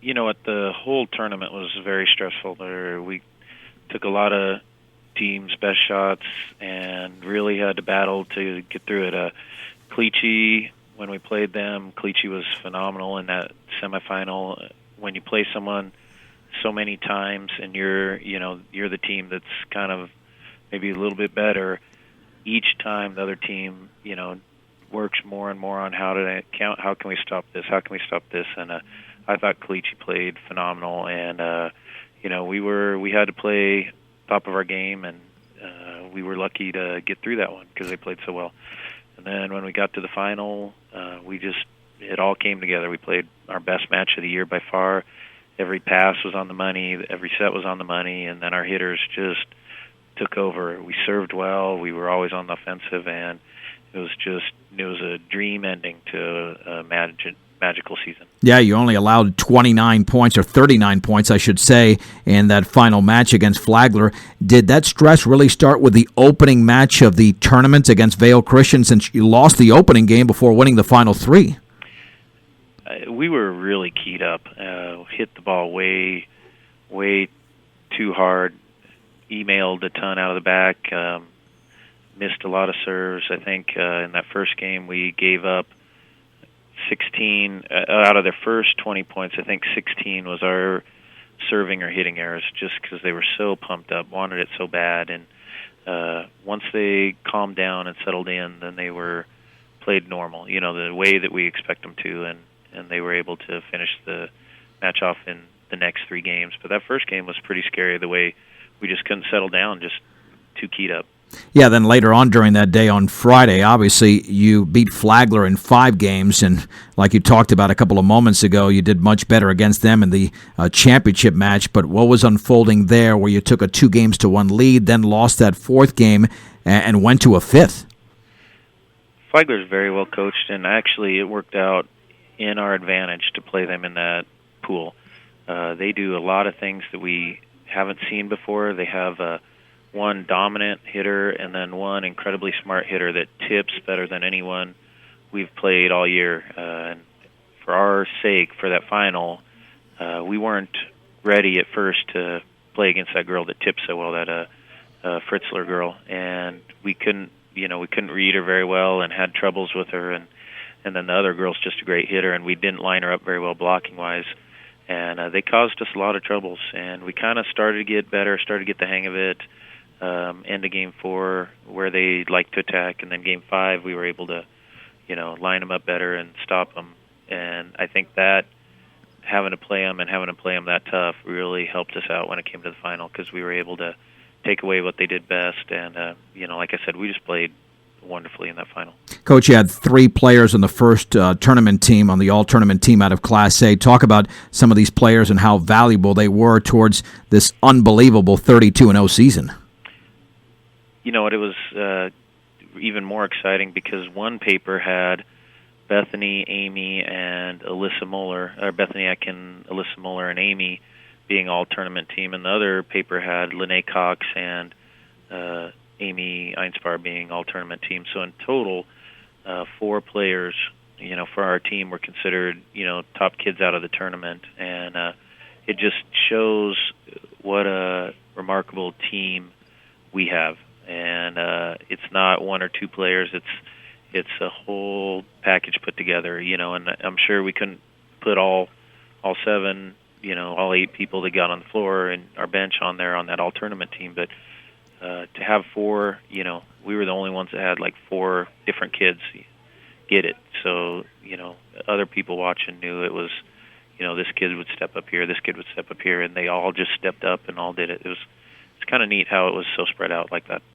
You know what? The whole tournament was very stressful. We took a lot of teams' best shots and really had to battle to get through it. Clichy, when we played them, Clichy was phenomenal in that semifinal. When you play someone so many times and you're the team that's kind of maybe a little bit better, each time the other team, works more and more on how can we stop this? How can we stop this? And I thought Clichy played phenomenal, and we had to play top of our game, and we were lucky to get through that one because they played so well. And then when we got to the final, it all came together. We played our best match of the year by far. Every pass was on the money, every set was on the money, and then our hitters just took over. We served well, we were always on the offensive, and it was a dream ending to a magical season. Yeah, you only allowed 29 points, or 39 points, I should say, in that final match against Flagler. Did that stress really start with the opening match of the tournament against Vale Christian, since you lost the opening game before winning the final three? We were really keyed up. Hit the ball way too hard. Emailed a ton out of the back. Missed a lot of serves. I think in that first game we gave up 16 out of their first 20 points. I think 16 was our serving or hitting errors, just because they were so pumped up, wanted it so bad. And once they calmed down and settled in, then they played normal, the way that we expect them to, and they were able to finish the match off in the next three games. But that first game was pretty scary, the way we just couldn't settle down, just too keyed up. Yeah, then later on during that day on Friday, obviously you beat Flagler in 5 games, and like you talked about a couple of moments ago, you did much better against them in the championship match. But what was unfolding there, where you took a 2-1 lead, then lost that 4th game and went to a 5th? Flagler's very well coached, and actually it worked out in our advantage to play them in that pool. They do a lot of things that we haven't seen before. They have one dominant hitter and then one incredibly smart hitter that tips better than anyone we've played all year. And for our sake, for that final, we weren't ready at first to play against that girl that tips so well, that Fritzler girl, and we couldn't read her very well and had troubles with her. And then the other girl's just a great hitter, and we didn't line her up very well blocking-wise. And they caused us a lot of troubles, and we kind of started to get better, started to get the hang of it. End of Game 4, where they like to attack, and then Game 5, we were able to, line them up better and stop them. And I think that having to play them that tough really helped us out when it came to the final, because we were able to take away what they did best. And, like I said, we just played wonderfully in that final. Coach, you had 3 players on the first tournament team, on the all-tournament team out of Class A. Talk about some of these players and how valuable they were towards this unbelievable 32-0 season. You know what, it was even more exciting because one paper had Bethany, Amy, and Alyssa Moeller, or Bethany Atkin, Alyssa Moeller, and Amy being all-tournament team, and the other paper had Lene Cox and Amy Einspar being all-tournament team. So in total, 4 players, for our team were considered, top kids out of the tournament. And it just shows what a remarkable team we have. And it's not 1 or 2 players. It's a whole package put together, and I'm sure we couldn't put all 7, all 8 people that got on the floor and our bench on there on that all-tournament team. But to have 4, we were the only ones that had like 4 different kids get it. So, other people watching knew it was, this kid would step up here, this kid would step up here, and they all just stepped up and all did it. It's kind of neat how it was so spread out like that.